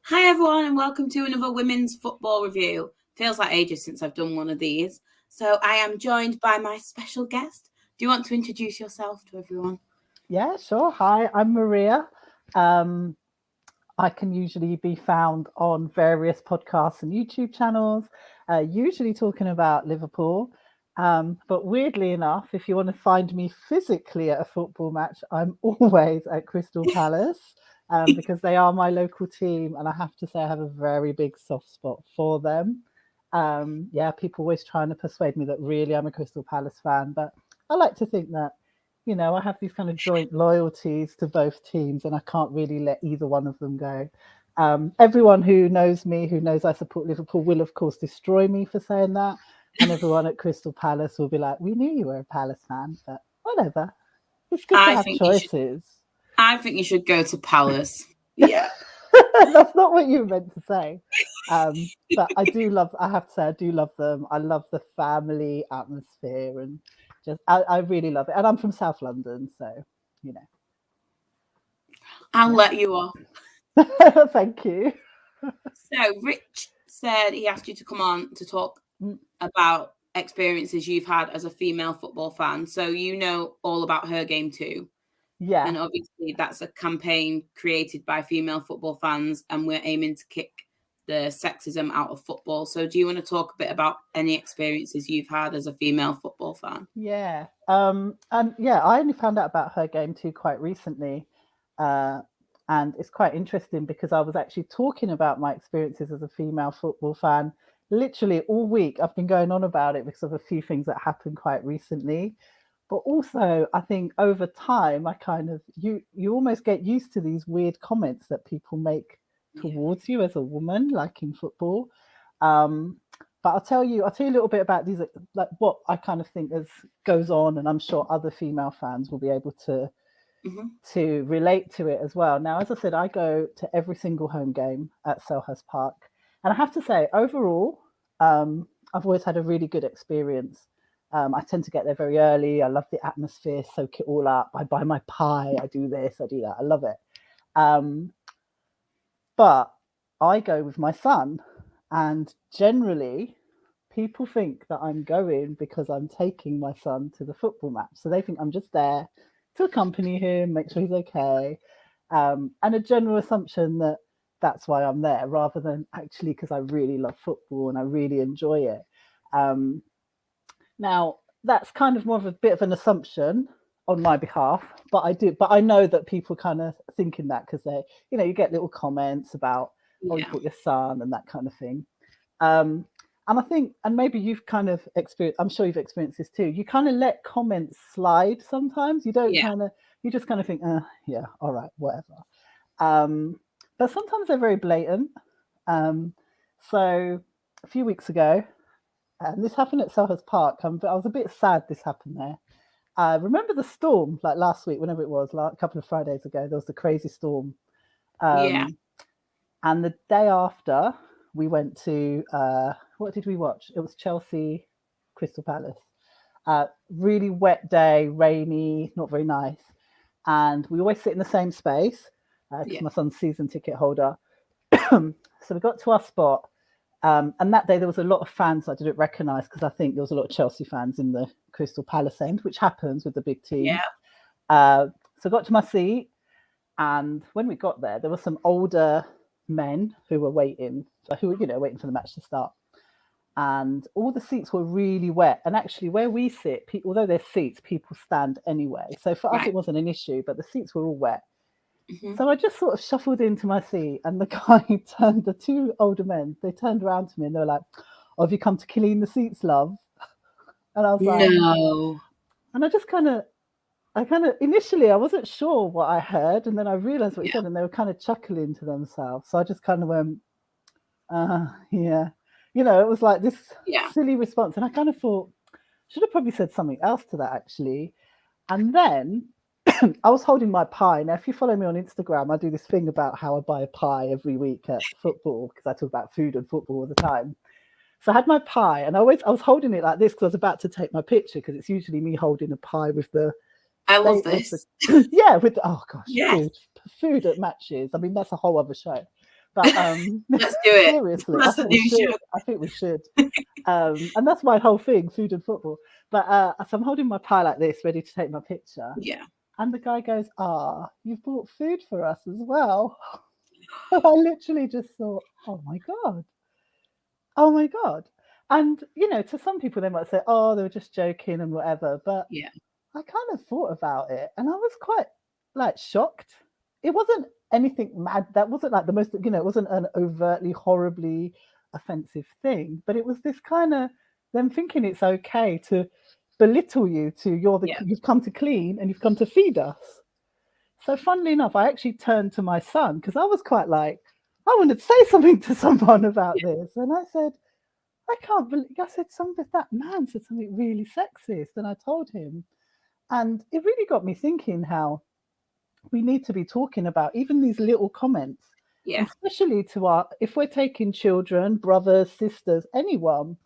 Hi everyone and welcome to another women's football review. Feels like ages since I've done one of these. So I am joined by my special guest. Do you want to introduce yourself to everyone? Yeah, sure. Hi, I'm Maria. I can usually be found on various podcasts and YouTube channels, usually talking about Liverpool. But weirdly enough, if you want to find me physically at a football match, I'm always at Crystal Palace because they are my local team. And I have to say, I have a very big soft spot for them. Yeah, people always trying to persuade me that really I'm a Crystal Palace fan. But I like to think that I have these kind of joint loyalties to both teams, and I can't really let either one of them go. Everyone who knows me, who knows I support Liverpool, will of course destroy me for saying that, and everyone at Crystal Palace will be like, "We knew you were a Palace fan, but whatever. It's good to I have think you should. choices." I think you should go to Palace. Yeah. That's not what you were meant to say. But I do love. I have to say, I do love them. I love the family atmosphere, and I really love it. And I'm from South London, so you know. I'll let you off. Thank you. So Rich said he asked you to come on to talk about experiences you've had as a female football fan. So you know all about Her Game too. Yeah. And obviously that's a campaign created by female football fans, and we're aiming to kick the sexism out of football. So do you want to talk a bit about any experiences you've had as a female football fan? Yeah. And yeah, I only found out about Her Game too quite recently. Uh, and it's quite interesting because I was actually talking about my experiences as a female football fan literally all week. I've been going on about it because of a few things that happened quite recently. But also, I think over time, I kind of you almost get used to these weird comments that people make towards you as a woman, like in football. Um, but I'll tell you a little bit about these, like what I kind of think as goes on, and I'm sure other female fans will be able to relate to it as well. Now, as I said, I go to every single home game at Selhurst Park, and I have to say, overall, I've always had a really good experience. I tend to get there very early. I love the atmosphere, soak it all up. I buy my pie. I do this. I do that. I love it. Um, but I go with my son, and generally, people think that I'm going because I'm taking my son to the football match. So they think I'm just there to accompany him, make sure he's okay, and a general assumption that that's why I'm there, rather than actually because I really love football and I really enjoy it. Um, Now, that's kind of more of a bit of an assumption on my behalf, but I know that people kind of thinking that because you get little comments about, oh, you Yeah. brought your son and that kind of thing. Um, and I think, and maybe you've kind of experienced, I'm sure you've experienced this too. You kind of let comments slide sometimes. You don't Yeah. kind of, you just kind of think, yeah, all right, whatever. Um, but sometimes they're very blatant. Um, so a few weeks ago, and this happened at Selhurst Park. I was a bit sad this happened there. Remember the storm, like last week, whenever it was, like a couple of Fridays ago, there was the crazy storm. Yeah. And the day after, we went to, what did we watch? It was Chelsea Crystal Palace. Really wet day, rainy, not very nice. And we always sit in the same space because my son's season ticket holder. So we got to our spot. And that day there was a lot of fans I didn't recognise because I think there was a lot of Chelsea fans in the Crystal Palace end, which happens with the big teams. So I got to my seat, and when we got there, there were some older men who were waiting for the match to start. And all the seats were really wet. And actually, where we sit, although there's seats, people stand anyway. So for us, it wasn't an issue, but the seats were all wet. So I just sort of shuffled into my seat, and the two older men, they turned around to me and they were like, "Oh, have you come to clean the seats, love?" And I was like, No. and initially I wasn't sure what I heard, and then I realized what he said, and they were kind of chuckling to themselves. So I just kind of went, yeah. It was like this silly response. And I kind of thought, should have probably said something else to that actually. And then I was holding my pie. Now, if you follow me on Instagram, I do this thing about how I buy a pie every week at football because I talk about food and football all the time. So I had my pie, and I was holding it like this because I was about to take my picture because it's usually me holding a pie with the. I love this. Yeah, with oh gosh, Yes. food at matches. I mean, that's a whole other show. But let's do it. seriously, That's a new show. I think we should. And that's my whole thing, food and football. But so I'm holding my pie like this, ready to take my picture. Yeah. And the guy goes, you've bought food for us as well. I literally just thought, oh my God. Oh my God. And, to some people, they might say, oh, they were just joking and whatever. But Yeah. I kind of thought about it and I was quite shocked. It wasn't anything mad. That wasn't like the most, it wasn't an overtly, horribly offensive thing. But it was this kind of them thinking it's okay to belittle you to you've come to clean and you've come to feed us. So funnily enough, I actually turned to my son because I was quite like, I wanted to say something to someone about this. And I said, I can't believe, I said something, that man said something really sexist. And I told him. And it really got me thinking how we need to be talking about even these little comments. Yeah. Especially if we're taking children, brothers, sisters, anyone,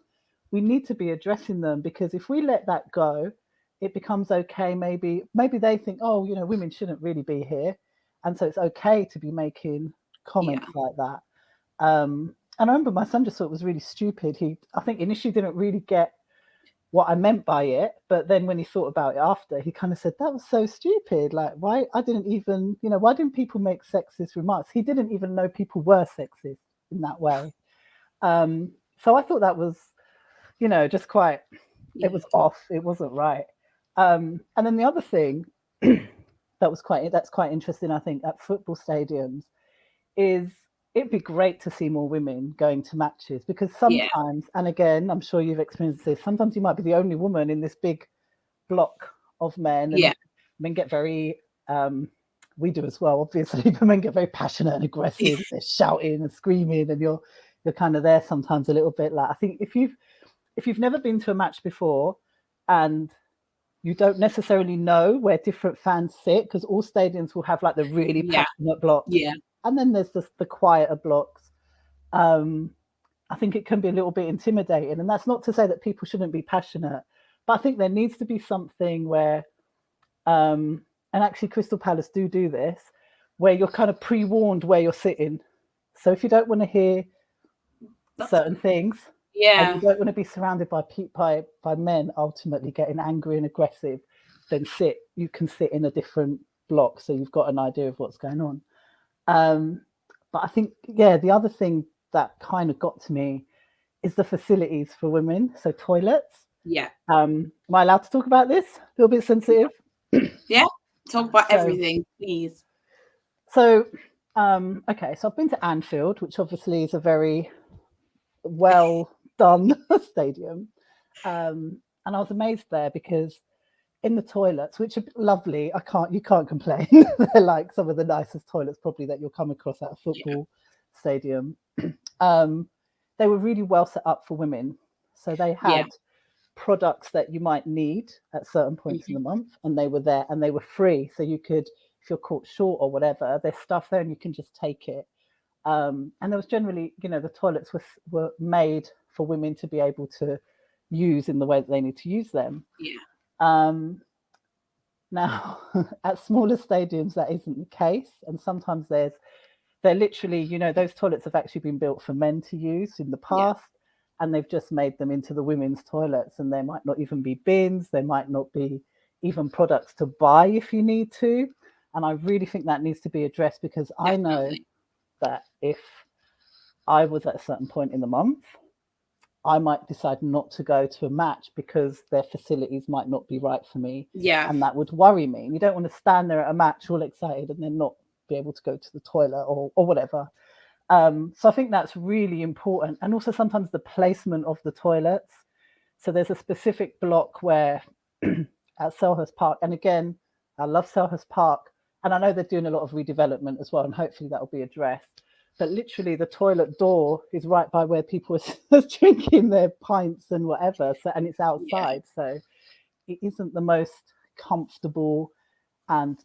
we need to be addressing them, because if we let that go, it becomes okay. Maybe they think, oh, women shouldn't really be here. And so it's okay to be making comments like that. And I remember my son just thought it was really stupid. I think initially didn't really get what I meant by it, but then when he thought about it after, he kind of said, that was so stupid. Like, why didn't people make sexist remarks? He didn't even know people were sexist in that way. So I thought that was, just quite, it was off. It wasn't right. And then the other thing that's quite interesting, I think, at football stadiums is it'd be great to see more women going to matches, because sometimes, and again, I'm sure you've experienced this, sometimes you might be the only woman in this big block of men. And men get very, we do as well, obviously, but men get very passionate and aggressive. They're shouting and screaming, and you're kind of there sometimes a little bit. Like, I think if you've never been to a match before and you don't necessarily know where different fans sit, because all stadiums will have like the really passionate blocks. Yeah. And then there's the quieter blocks. I think it can be a little bit intimidating. And that's not to say that people shouldn't be passionate, but I think there needs to be something where, and actually Crystal Palace do this, where you're kind of pre-warned where you're sitting. So if you don't want to hear certain things, and you don't want to be surrounded by men ultimately getting angry and aggressive, then you can sit in a different block, so you've got an idea of what's going on. But I think, the other thing that kind of got to me is the facilities for women. So toilets. Yeah. Am I allowed to talk about this? A little bit sensitive. Yeah. Talk about everything, please. So, okay. So I've been to Anfield, which obviously is a very well done stadium. And I was amazed there because in the toilets, which are lovely, you can't complain. They're like some of the nicest toilets probably that you'll come across at a football stadium. They were really well set up for women. So they had products that you might need at certain points in the month, and they were there and they were free. So you could, if you're caught short or whatever, there's stuff there and you can just take it. And there was generally, the toilets were made for women to be able to use in the way that they need to use them. Yeah. Now, at smaller stadiums, that isn't the case. And sometimes they're literally, those toilets have actually been built for men to use in the past, and they've just made them into the women's toilets. And there might not even be bins. There might not be even products to buy if you need to. And I really think that needs to be addressed, because I know that if I was at a certain point in the month, I might decide not to go to a match because their facilities might not be right for me. Yeah. And that would worry me. You don't want to stand there at a match all excited and then not be able to go to the toilet or whatever. So I think that's really important. And also sometimes the placement of the toilets. So there's a specific block where at Selhurst Park, and again, I love Selhurst Park, and I know they're doing a lot of redevelopment as well, and hopefully that will be addressed. But literally the toilet door is right by where people are drinking their pints and whatever. So, and it's outside. So it isn't the most comfortable and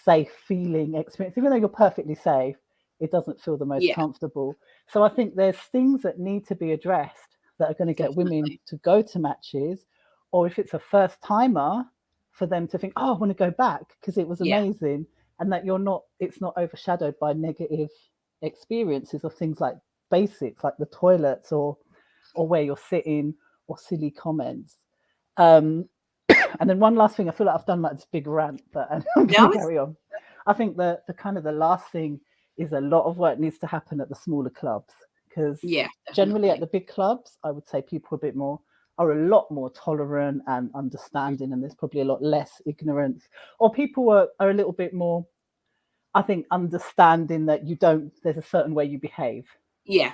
safe feeling experience. Even though you're perfectly safe, it doesn't feel the most comfortable. So I think there's things that need to be addressed that are going to get women to go to matches, or if it's a first timer, for them to think, oh, I want to go back because it was amazing. And that it's not overshadowed by negative experiences of things like basics, like the toilets or where you're sitting or silly comments. And then one last thing, I feel like I've done like this big rant, but I'm going to carry on. I think the kind of the last thing is a lot of work needs to happen at the smaller clubs, because generally at the big clubs, I would say people are a lot more tolerant and understanding, and there's probably a lot less ignorance, or people are a little bit more, I think, understanding that there's a certain way you behave. Yeah.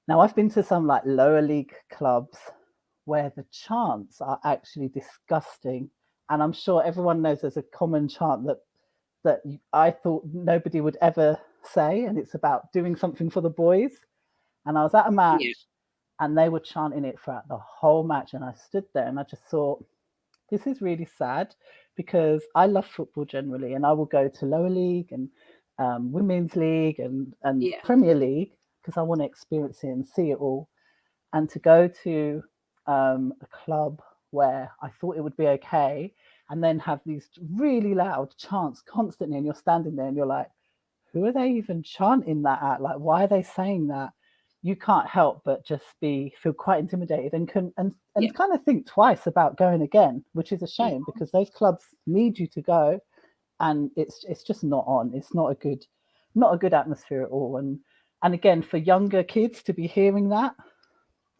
Now, I've been to some like lower league clubs where the chants are actually disgusting. And I'm sure everyone knows there's a common chant that I thought nobody would ever say. And it's about doing something for the boys. And I was at a match and they were chanting it throughout the whole match. And I stood there and I just thought, this is really sad, because I love football generally. And I will go to lower league and women's league and Premier League, because I want to experience it and see it all. And to go to a club where I thought it would be okay, and then have these really loud chants constantly, and you're standing there and you're like, who are they even chanting that at? Like, why are they saying that? You can't help but just feel quite intimidated and kind of think twice about going again, which is a shame, because those clubs need you to go, and it's just not on. It's not a good atmosphere at all. And again, for younger kids to be hearing that,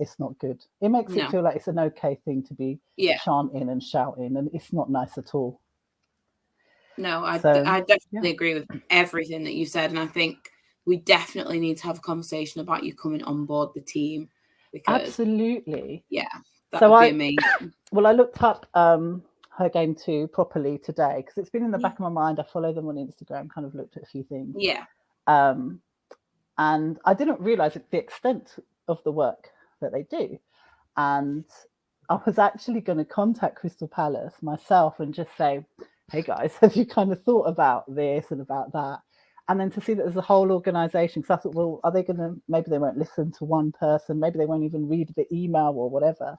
it's not good. It makes it feel like it's an okay thing to be chanting and shouting, and it's not nice at all. No, I definitely agree with everything that you said, and I think we definitely need to have a conversation about you coming on board the team. Because, absolutely. Yeah, that would be amazing. Well, I looked up her game 2 properly today, because it's been in the back of my mind. I follow them on Instagram, kind of looked at a few things. Yeah. And I didn't realize the extent of the work that they do. And I was actually going to contact Crystal Palace myself and just say, hey guys, have you kind of thought about this and about that? And then to see that there's a whole organization, because I thought, well, are they going to, maybe they won't listen to one person, maybe they won't even read the email or whatever.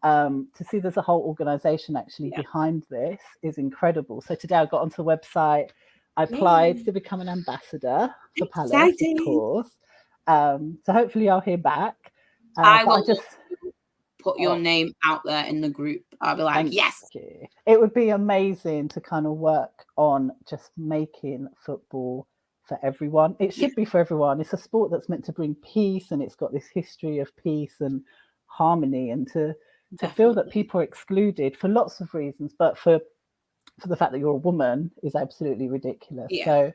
To see there's a whole organization actually behind this is incredible. So today I got onto the website, I applied to become an ambassador for Palace, of course. So hopefully I'll hear back. I will just put your name out there in the group. I'll be like, yes. It would be amazing to kind of work on just making football for everyone. It should be for everyone. It's a sport that's meant to bring peace, and it's got this history of peace and harmony, and to feel that people are excluded for lots of reasons, but for the fact that you're a woman is absolutely ridiculous. So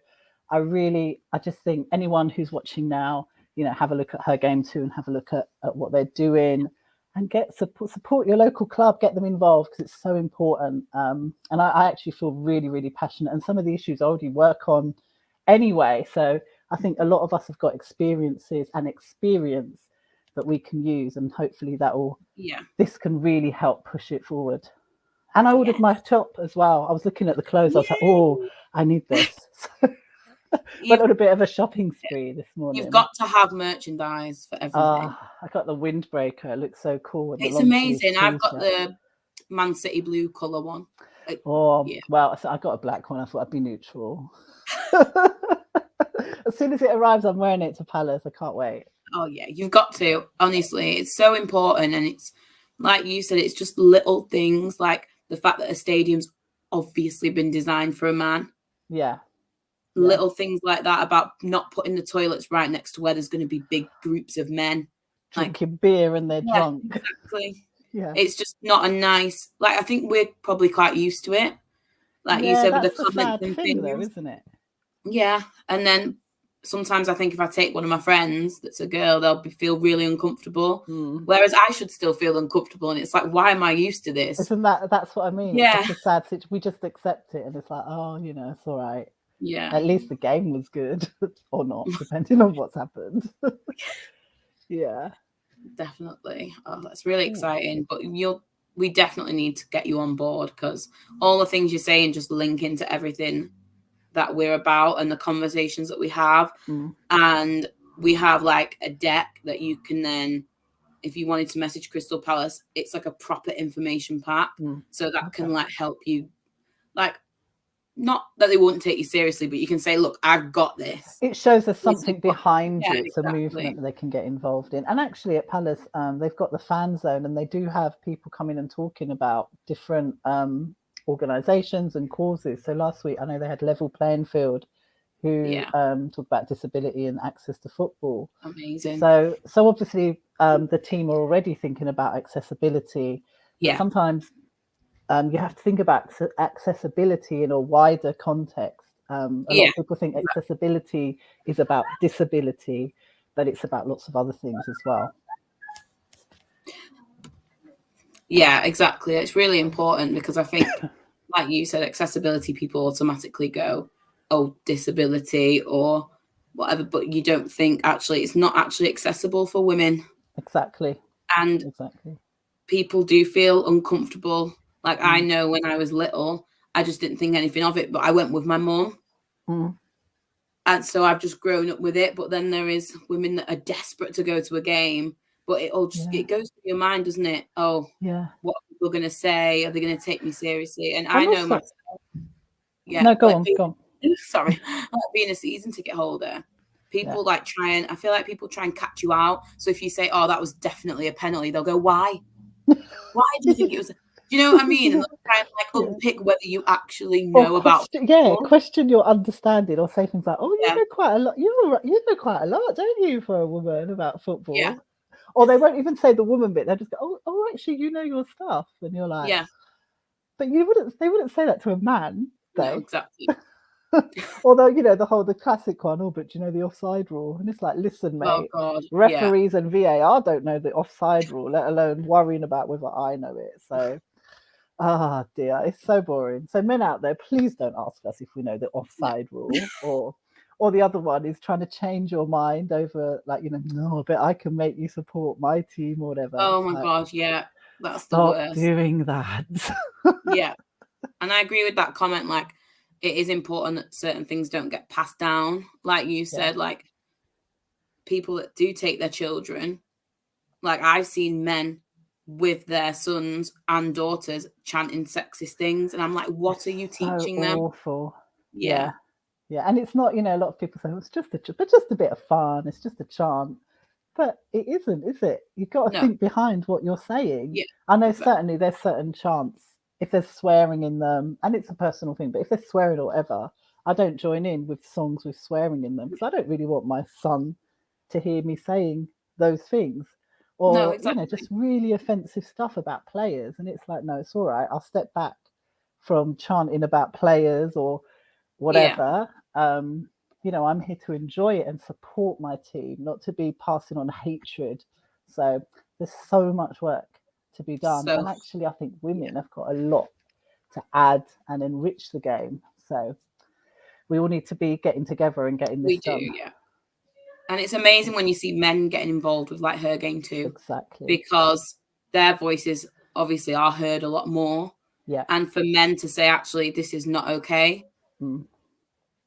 I just think anyone who's watching now, have a look at her game 2 and have a look at what they're doing, and support your local club, get them involved, because it's so important. And I actually feel really, really passionate, and some of the issues I already work on anyway. So I think a lot of us have got experiences and experience that we can use, and hopefully this can really help push it forward. And I ordered my top as well. I was looking at the clothes. I was like, oh, I need this. Went on a bit of a shopping spree this morning. You've got to have merchandise for everything. I got the windbreaker. It looks so cool. It's amazing. I've got the Man City blue colour one. Well, so I got a black one. I thought I'd be neutral. As soon as it arrives, I'm wearing it to Palace. I can't wait. Oh, yeah. You've got to. Honestly, it's so important. And it's, like you said, it's just little things, like the fact that a stadium's obviously been designed for a man. Yeah. Little things like that, about not putting the toilets right next to where there's going to be big groups of men drinking beer and they're drunk. Exactly. Yeah. It's just not a nice, I think we're probably quite used to it. Like you said, with the comments and things, though, isn't it? Yeah. And then sometimes I think if I take one of my friends that's a girl, they'll feel really uncomfortable. Whereas I should still feel uncomfortable. And it's like, why am I used to this? Isn't that's what I mean? Yeah. It's a sad situation. We just accept it, and it's like, oh, it's all right. Yeah. At least the game was good, or not, depending on what's happened. Yeah. Definitely. Oh, that's really exciting. But we definitely need to get you on board, because all the things you're saying just link into everything that we're about and the conversations that we have. And we have like a deck that you can then, if you wanted to message Crystal Palace, it's like a proper information pack. So that can help you. not that they wouldn't take you seriously, but you can say, look, I've got this. It shows there's something behind you. It's exactly. a movement that they can get involved in. And actually at Palace, they've got the fan zone, and they do have people coming and talking about different organisations and causes. So last week, I know they had Level Playing Field, who talk about disability and access to football. Amazing. So obviously the team are already thinking about accessibility. But sometimes you have to think about accessibility in a wider context. A lot of people think accessibility is about disability, but it's about lots of other things as well. Yeah, exactly. It's really important because I think, like you said, accessibility, people automatically go, oh, disability or whatever, but you don't think actually it's not actually accessible for women. Exactly. And people do feel uncomfortable. Like I know when I was little, I just didn't think anything of it, but I went with my mum. And so I've just grown up with it. But then there is women that are desperate to go to a game, but it all just it goes through your mind, doesn't it? Oh, what are people going to say? Are they going to take me seriously? And I know myself. Yeah. No, go on. Sorry. Like being a season ticket holder, people like I feel like people try and catch you out. So if you say, oh, that was definitely a penalty, they'll go, why? Why do you think it was? Do you know what I mean? And they'll try and like unpick whether you actually know about question your understanding, or say things like, oh, you know quite a lot. You know quite a lot, don't you, for a woman, about football? Yeah. Or they won't even say the woman bit. They'll just go, oh, actually, you know your stuff. And you're like, but they wouldn't say that to a man, though. No, exactly. Although, the classic one, but you know the offside rule? And it's like, listen, mate, referees and VAR don't know the offside rule, let alone worrying about whether I know it. So, dear, it's so boring. So men out there, please don't ask us if we know the offside rule, or the other one is trying to change your mind over, like, no, but I can make you support my team or whatever. Oh my God, yeah, that's the Stop worst. doing that. Yeah, and I agree with that comment. Like, it is important that certain things don't get passed down. Like you said, like people that do take their children, like I've seen men with their sons and daughters chanting sexist things, and I'm like, what are you teaching them? Awful. Yeah. And it's not, a lot of people say, it's just a bit of fun, it's just a chant, but it isn't, is it? You've got to think behind what you're saying. I know certainly there's certain chants, if there's swearing in them, and it's a personal thing, but if there's swearing or whatever, I don't join in with songs with swearing in them, because I don't really want my son to hear me saying those things, or just really offensive stuff about players. And it's like, no, it's all right, I'll step back from chanting about players or whatever. I'm here to enjoy it and support my team, not to be passing on hatred. So there's so much work to be done, and actually I think women have got a lot to add and enrich the game. So we all need to be getting together and getting this done. And it's amazing when you see men getting involved with like her game too. Exactly. Because their voices obviously are heard a lot more. Yeah. And for men to say, actually, this is not okay,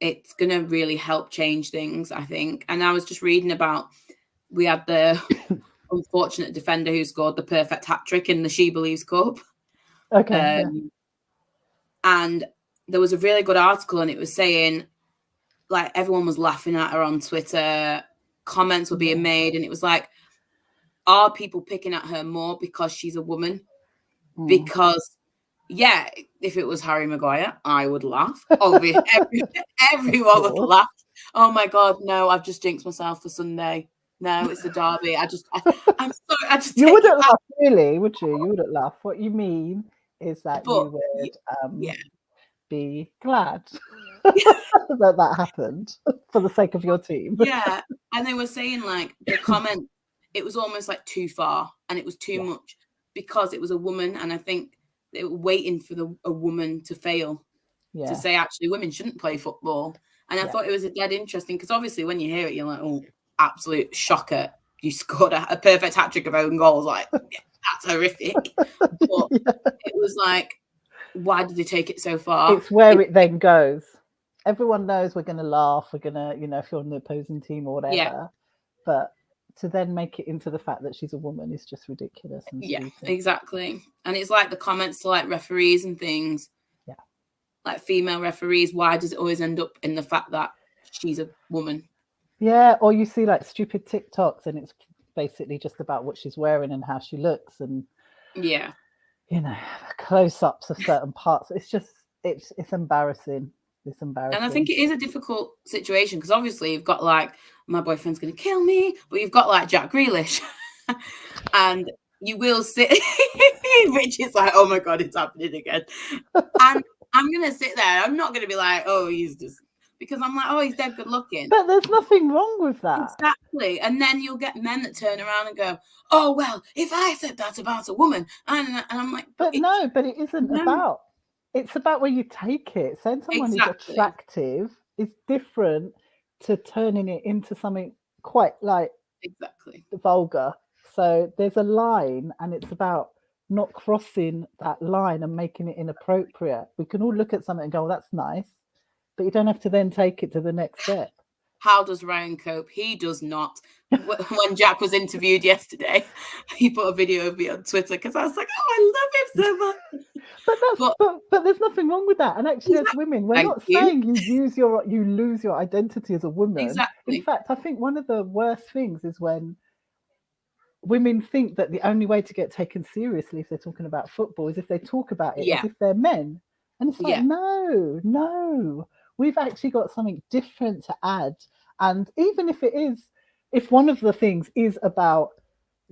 it's going to really help change things, I think. And I was just reading about, we had the unfortunate defender who scored the perfect hat trick in the She Believes Cup. Okay. And there was a really good article, and it was saying, like, everyone was laughing at her on Twitter, comments were being made, and it was like, are people picking at her more because she's a woman? Because if it was Harry Maguire, I would laugh. Obviously, everyone would laugh. Oh my God, no, I've just jinxed myself for Sunday. No, it's the derby. I'm sorry. You wouldn't laugh, really, would you? You wouldn't laugh. What you mean is that you would be glad that happened for the sake of your team. Yeah, and they were saying, like, the comment, it was almost like too far, and it was too much because it was a woman, and I think they were waiting for a woman to fail to say, actually, women shouldn't play football. And I thought it was a dead interesting, because obviously when you hear it, you're like, oh, absolute shocker. You scored a perfect hat-trick of own goals. Like, that's horrific. But it was like, why did they take it so far? It's where it then goes. Everyone knows we're going to laugh. We're going to, if you're on the opposing team or whatever. Yeah. But to then make it into the fact that she's a woman is just ridiculous. And stupid. Exactly. And it's like the comments to like referees and things. Yeah. like female referees, why does it always end up in the fact that she's a woman? Yeah, or you see like stupid TikToks and it's basically just about what she's wearing and how she looks, and Yeah, you know, close-ups of certain parts. It's just it's embarrassing. It's and I embarrassing. think it is a difficult situation because obviously you've got like, my boyfriend's going to kill me, but you've got like Jack Grealish, and you will sit. Rich is like, oh my god, it's happening again, and I'm gonna sit there. I'm not gonna be like, oh, he's just, because I'm like, oh, he's dead good looking. But there's nothing wrong with that. Exactly. And then you'll get men that turn around and go, oh, well, if I said that about a woman, and I'm like, but no, but it isn't about. It's about where you take it. Saying someone is attractive is different to turning it into something quite like vulgar. So there's a line, and it's about not crossing that line and making it inappropriate. We can all look at something and go, well, that's nice, but you don't have to then take it to the next step. How does Ryan cope? He does not. When Jack was interviewed yesterday, he put a video of me on Twitter because I was like, oh, I love him so much. But there's nothing wrong with that. And actually, as women, we're not saying you lose your identity as a woman. Exactly. In fact, I think one of the worst things is when women think that the only way to get taken seriously if they're talking about football is if they talk about it as if they're men. And it's like, no, we've actually got something different to add. And even if one of the things is about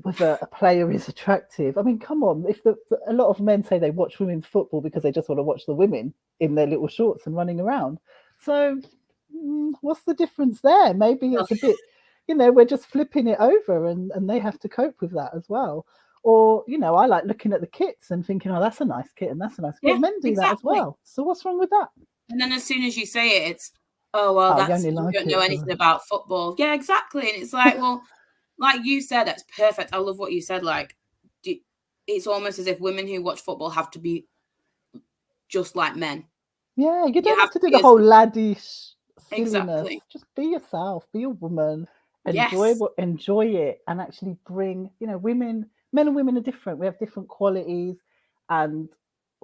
whether a player is attractive, I mean, come on, if a lot of men say they watch women's football because they just want to watch the women in their little shorts and running around. So what's the difference there? Maybe it's a bit, we're just flipping it over and they have to cope with that as well. Or, I like looking at the kits and thinking, oh, that's a nice kit and that's a nice kit. Yeah, men do that as well. So what's wrong with that? And then as soon as you say it, it's, oh, well, you don't know anything about football. Yeah, exactly. And it's like, well, like you said, that's perfect. I love what you said. Like, it's almost as if women who watch football have to be just like men. Yeah, you don't have to do the whole laddish silliness. Exactly. Just be yourself. Be a woman. Enjoy it, and actually bring. Men and women are different. We have different qualities, and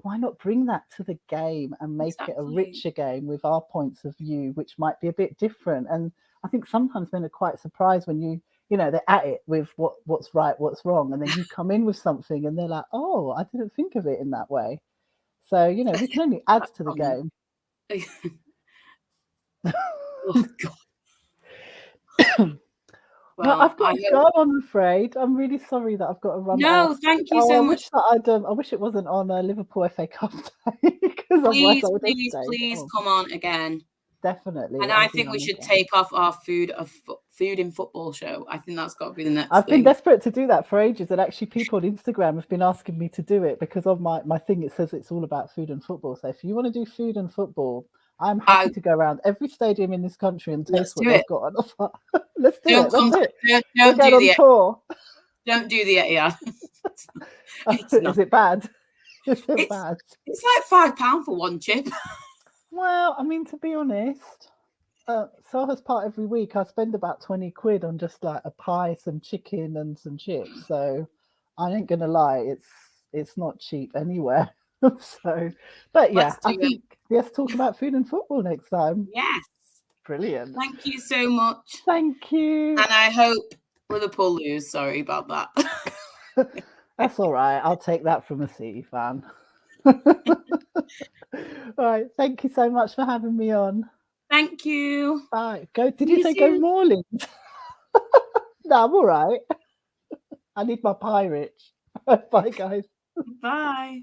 why not bring that to the game and make it a richer game with our points of view, which might be a bit different. And I think sometimes men are quite surprised when they're at it with what's right, what's wrong, and then you come in with something and they're like, oh, I didn't think of it in that way. So we can only add to the game. Oh God. Well, I've got to go, I'm afraid. I'm really sorry that I've got to run. No, thank you so much. I wish it wasn't on a Liverpool FA Cup day, because please come on again. Definitely. And I think we should take off our food in football show. I think that's got to be the next I've been desperate to do that for ages, and actually people on Instagram have been asking me to do it because of my thing. It says it's all about food and football. So if you want to do food and football, I'm happy to go around every stadium in this country and taste what they've got on offer. Let's do it. Don't do the tour. Don't do the Is it bad? Is it bad? It's like £5 for one chip. Well, I mean, to be honest, Soha's part every week. I spend about 20 quid on just like a pie, some chicken, and some chips. So I ain't gonna lie, it's not cheap anywhere. So, but yeah, I think let's talk about food and football next time. Yes, brilliant. Thank you so much. Thank you. And I hope Liverpool lose. Sorry about that. That's all right. I'll take that from a City fan. All right. Thank you so much for having me on. Thank you. Bye. Did you say go Morlings? No, I'm all right. I need my pie, Rich. Bye, guys. Bye.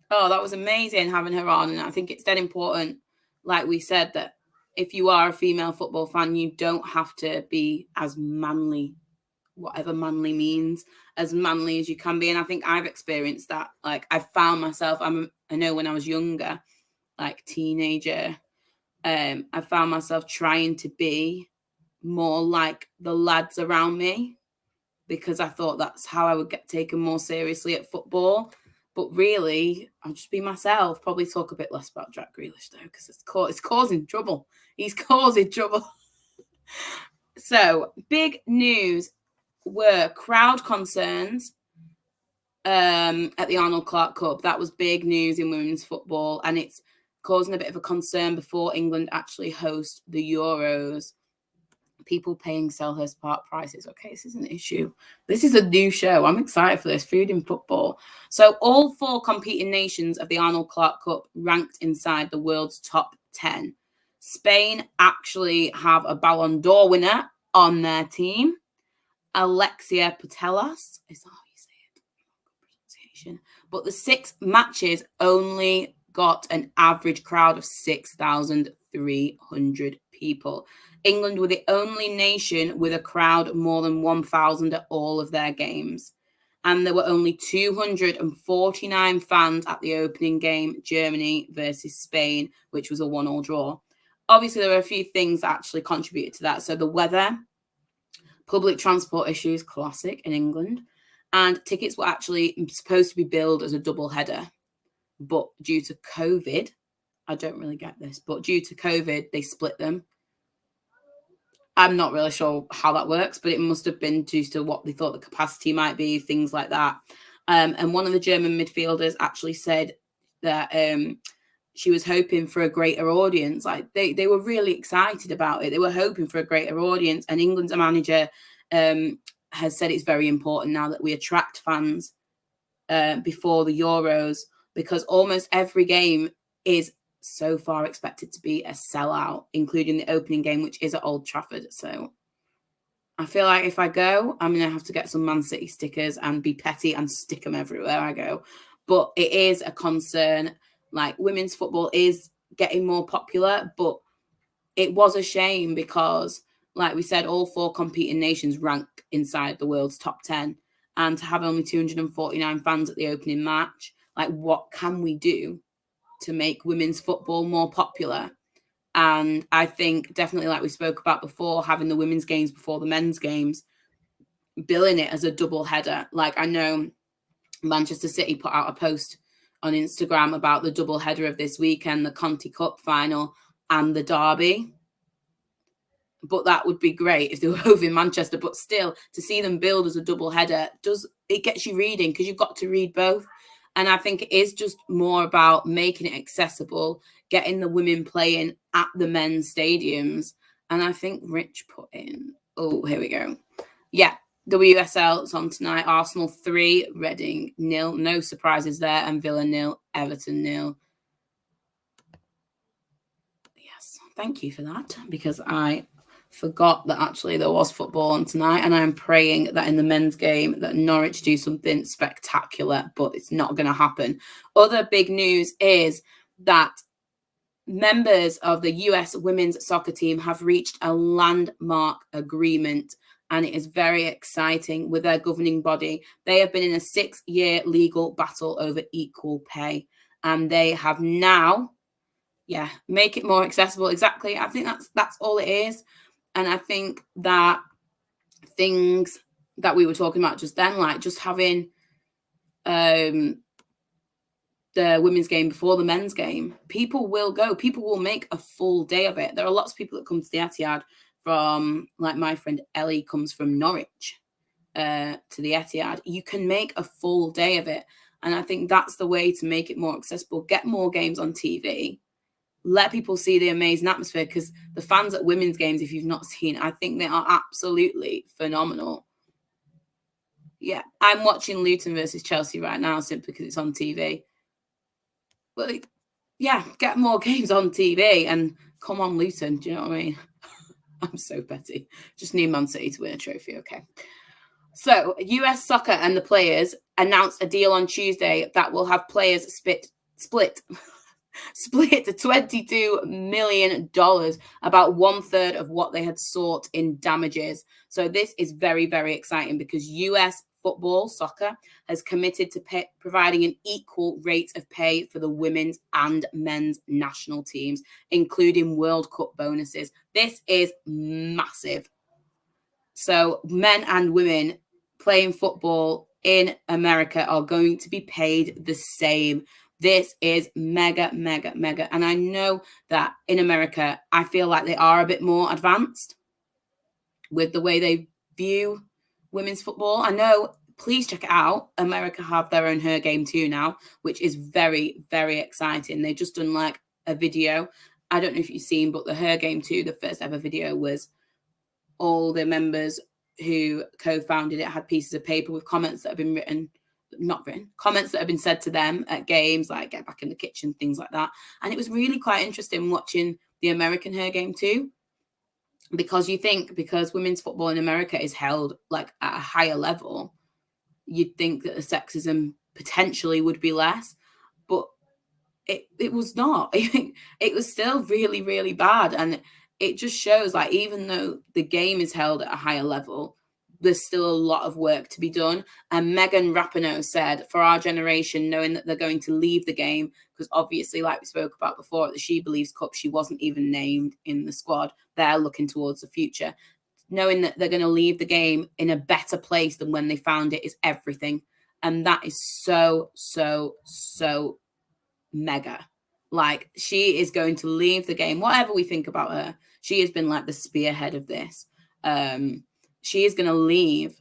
Oh, that was amazing having her on. And I think it's dead important, like we said, that if you are a female football fan, you don't have to be as manly, whatever manly means, as manly as you can be. And I think I've experienced that. Like, I found myself, I know when I was younger, like teenager, I found myself trying to be more like the lads around me because I thought that's how I would get taken more seriously at football. But really, I'll just be myself. Probably talk a bit less about Jack Grealish, though, because it's causing trouble. He's causing trouble. So, big news were crowd concerns at the Arnold Clark Cup. That was big news in women's football, and it's causing a bit of a concern before England actually host the Euros. People paying Selhurst Park prices. Okay, this is an issue. This is a new show. I'm excited for this. Food in football. So all 4 competing nations of the Arnold Clark Cup ranked inside the world's top 10. Spain actually have a Ballon d'Or winner on their team. Alexia Putellas. Is that how you say it? Pronunciation. But the 6 matches only got an average crowd of 6,300 people. England were the only nation with a crowd more than 1,000 at all of their games. And there were only 249 fans at the opening game, Germany versus Spain, which was a 1-1 draw. Obviously, there were a few things that actually contributed to that. So the weather, public transport issues, classic in England, and tickets were actually supposed to be billed as a double header. But due to COVID, I don't really get this, but due to COVID, they split them. I'm not really sure how that works, but it must have been due to what they thought the capacity might be, things like that. And one of the German midfielders actually said that she was hoping for a greater audience. Like they were really excited about it. They were hoping for a greater audience. And England's manager has said it's very important now that we attract fans before the Euros, because almost every game is so far expected to be a sellout, including the opening game, which is at Old Trafford. So I feel like if I go, I'm going to have to get some Man City stickers and be petty and stick them everywhere I go. But it is a concern. Like, women's football is getting more popular, but it was a shame because, like we said, all 4 competing nations rank inside the world's top 10. And to have only 249 fans at the opening match, like, what can we do to make women's football more popular? And I think definitely, like we spoke about before, having the women's games before the men's games, billing it as a double header. Like, I know Manchester City put out a post on Instagram about the double header of this weekend, the Conti Cup final and the derby. But that would be great if they were over in Manchester. But still, to see them build as a double header, it gets you reading, because you've got to read both. And I think it is just more about making it accessible, getting the women playing at the men's stadiums. And I think Rich put in, oh, here we go. Yeah, WSL, it's on tonight. Arsenal 3, Reading 0. No surprises there. And Villa 0, Everton 0. Yes, thank you for that, because I forgot that actually there was football on tonight, and I'm praying that in the men's game that Norwich do something spectacular, but it's not going to happen. Other big news is that members of the US women's soccer team have reached a landmark agreement, and it is very exciting with their governing body. They have been in a 6-year legal battle over equal pay, and they have now, make it more accessible. Exactly. I think that's all it is. And I think that things that we were talking about just then, like just having the women's game before the men's game, people will go. People will make a full day of it. There are lots of people that come to the Etihad from, like my friend Ellie comes from Norwich to the Etihad. You can make a full day of it. And I think that's the way to make it more accessible. Get more games on TV. Let people see the amazing atmosphere, because the fans at women's games, if you've not seen, I think they are absolutely phenomenal. Yeah, I'm watching Luton versus Chelsea right now simply because it's on TV. But yeah, get more games on TV and come on, Luton. Do you know what I mean? I'm so petty. Just need Man City to win a trophy, okay? So US Soccer and the players announced a deal on Tuesday that will have players split to $22 million, about 1/3 of what they had sought in damages. So this is very, very exciting, because US football, soccer, has committed to providing an equal rate of pay for the women's and men's national teams, including World Cup bonuses. This is massive. So men and women playing football in America are going to be paid the same. This is mega, mega, mega. And I know that in America, I feel like they are a bit more advanced with the way they view women's football. I know please check it out. America have their own Her Game too now, which is very, very exciting. They just done like a video. I don't know if you've seen, but the Her Game 2, the first ever video, was all the members who co-founded it had pieces of paper with comments that have been comments that have been said to them at games, like get back in the kitchen, things like that. And it was really quite interesting watching the American Her Game 2, because you think, because women's football in America is held like at a higher level, you'd think that the sexism potentially would be less, but it was not. It was still really, really bad. And it just shows, like, even though the game is held at a higher level, there's still a lot of work to be done. And Megan Rapinoe said, for our generation, knowing that they're going to leave the game, because obviously, like we spoke about before, at the She Believes Cup, she wasn't even named in the squad. They're looking towards the future. Knowing that they're going to leave the game in a better place than when they found it is everything. And that is so, so, so mega. Like, she is going to leave the game, whatever we think about her. She has been like the spearhead of this. She is going to leave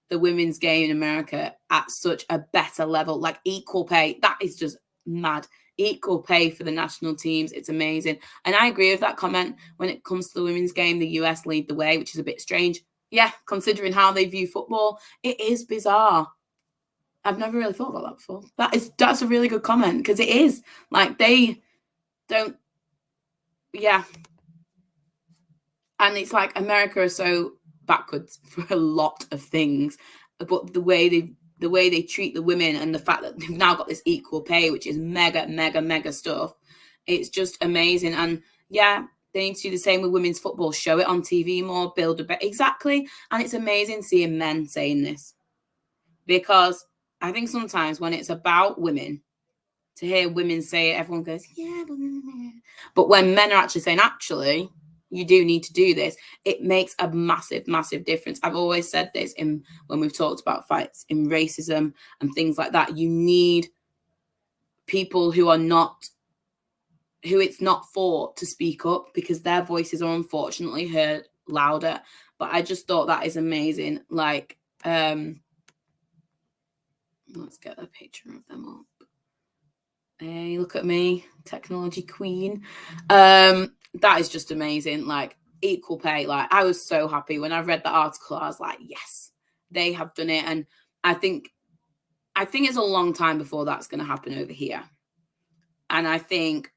the women's game in America at such a better level, like equal pay. That is just mad. Equal pay for the national teams. It's amazing. And I agree with that comment. When it comes to the women's game, the US lead the way, which is a bit strange. Yeah, considering how they view football, it is bizarre. I've never really thought about that before. That's a really good comment, because it is. Like, they don't, yeah. And it's like America is so backwards for a lot of things, but the way they treat the women and the fact that they've now got this equal pay, which is mega, mega, mega stuff, it's just amazing. And yeah, they need to do the same with women's football. Show it on TV more, build a bit. Exactly. And it's amazing seeing men saying this, because I think sometimes when it's about women, to hear women say it, everyone goes, yeah. But when men are actually saying, actually, you do need to do this, it makes a massive, massive difference. I've always said this when we've talked about fights in racism and things like that. You need people who it's not for to speak up, because their voices are unfortunately heard louder. But I just thought that is amazing. Like, let's get a picture of them up. Hey, look at me, technology queen. That is just amazing. Like, equal pay. Like, I was so happy when I read the article. I was like, yes, they have done it. And I think it's a long time before that's going to happen over here. And I think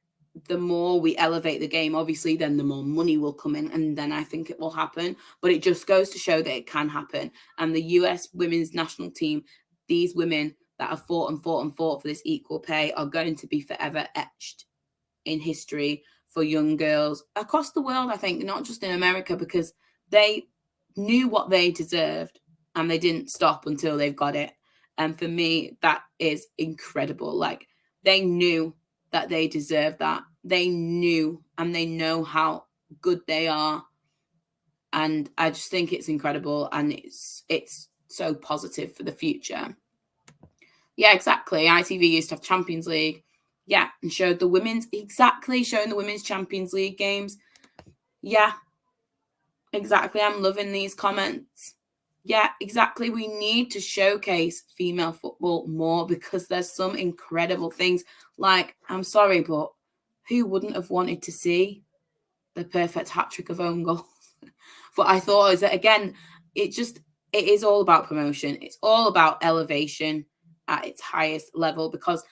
the more we elevate the game, obviously, then the more money will come in, and then I think it will happen. But it just goes to show that it can happen. And the US women's national team, these women that have fought and fought and fought for this equal pay, are going to be forever etched in history for young girls across the world, I think, not just in America, because they knew what they deserved and they didn't stop until they've got it. And for me, that is incredible. Like, they knew that they deserved that. They knew, and they know how good they are. And I just think it's incredible, and it's so positive for the future. Yeah, exactly. ITV used to have Champions League. Yeah, and showing the women's Champions League games. Yeah, exactly. I'm loving these comments. Yeah, exactly. We need to showcase female football more, because there's some incredible things. Like, I'm sorry, but who wouldn't have wanted to see the perfect hat-trick of own goals? But I thought, is that, again, it is all about promotion. It's all about elevation at its highest level, because,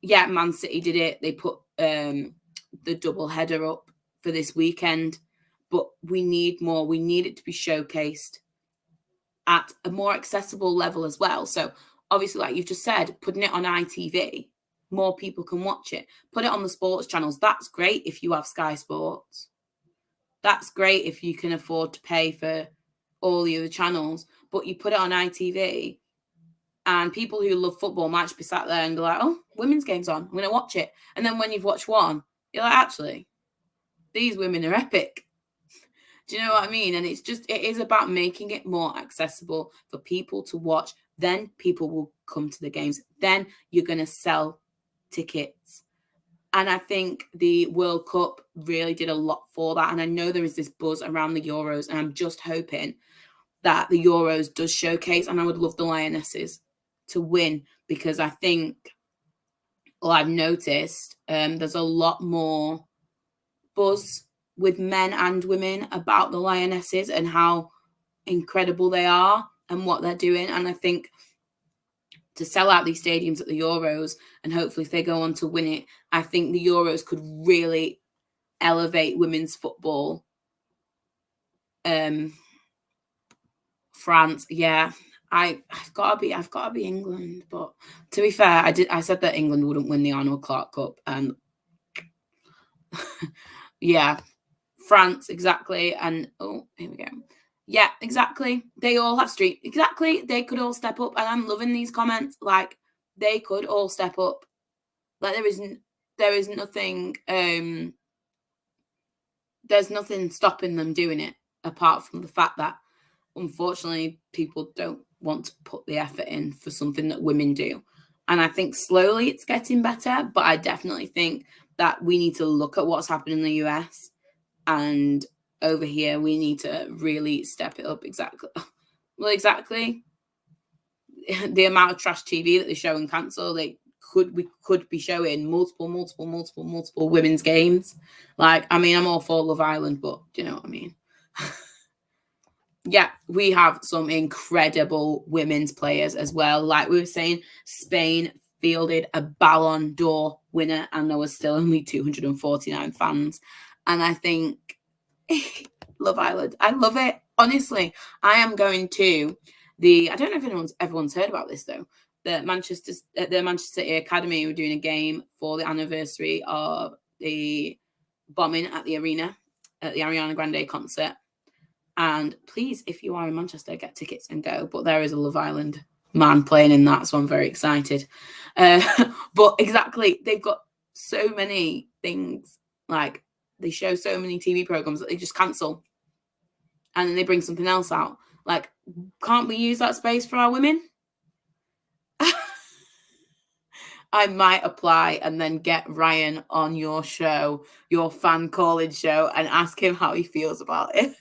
yeah, Man City did it. They put the double header up for this weekend, but we need more. We need it to be showcased at a more accessible level as well. So obviously, like you've just said, putting it on ITV, more people can watch it. Put it on the sports channels. That's great if you have Sky Sports. That's great if you can afford to pay for all the other channels. But you put it on ITV, and people who love football might just be sat there and be like, oh, women's game's on, I'm going to watch it. And then when you've watched one, you're like, actually, these women are epic. Do you know what I mean? And it is about making it more accessible for people to watch. Then people will come to the games. Then you're going to sell tickets. And I think the World Cup really did a lot for that. And I know there is this buzz around the Euros, and I'm just hoping that the Euros does showcase, and I would love the Lionesses to win, because I think, well, I've noticed there's a lot more buzz with men and women about the Lionesses and how incredible they are and what they're doing. And I think to sell out these stadiums at the Euros, and hopefully if they go on to win it, I think the Euros could really elevate women's football. France, yeah, I've got to be England. But to be fair, I said that England wouldn't win the Arnold Clark Cup, and yeah, France, exactly. And oh, here we go. Yeah, exactly. They all have street. Exactly. They could all step up, and I'm loving these comments. Like, they could all step up. Like, there is nothing. There's nothing stopping them doing it, apart from the fact that, unfortunately, people don't want to put the effort in for something that women do. And I think slowly it's getting better, but I definitely think that we need to look at what's happening in the US, and over here we need to really step it up. Exactly. Well, exactly. The amount of trash TV that they show and cancel, we could be showing multiple women's games. Like, I mean, I'm all for Love Island, but do you know what I mean? Yeah, we have some incredible women's players as well. Like we were saying, Spain fielded a Ballon d'Or winner, and there was still only 249 fans. And I think Love Island, I love it. Honestly, I am going to I don't know if everyone's heard about this though. The Manchester City Academy were doing a game for the anniversary of the bombing at the arena at the Ariana Grande concert. And please, if you are in Manchester, get tickets and go. But there is a Love Island man playing in that, so I'm very excited. But exactly, they've got so many things. Like, they show so many TV programs that they just cancel, and then they bring something else out. Like, can't we use that space for our women? I might apply and then get Ryan on your show, your fan calling show, and ask him how he feels about it.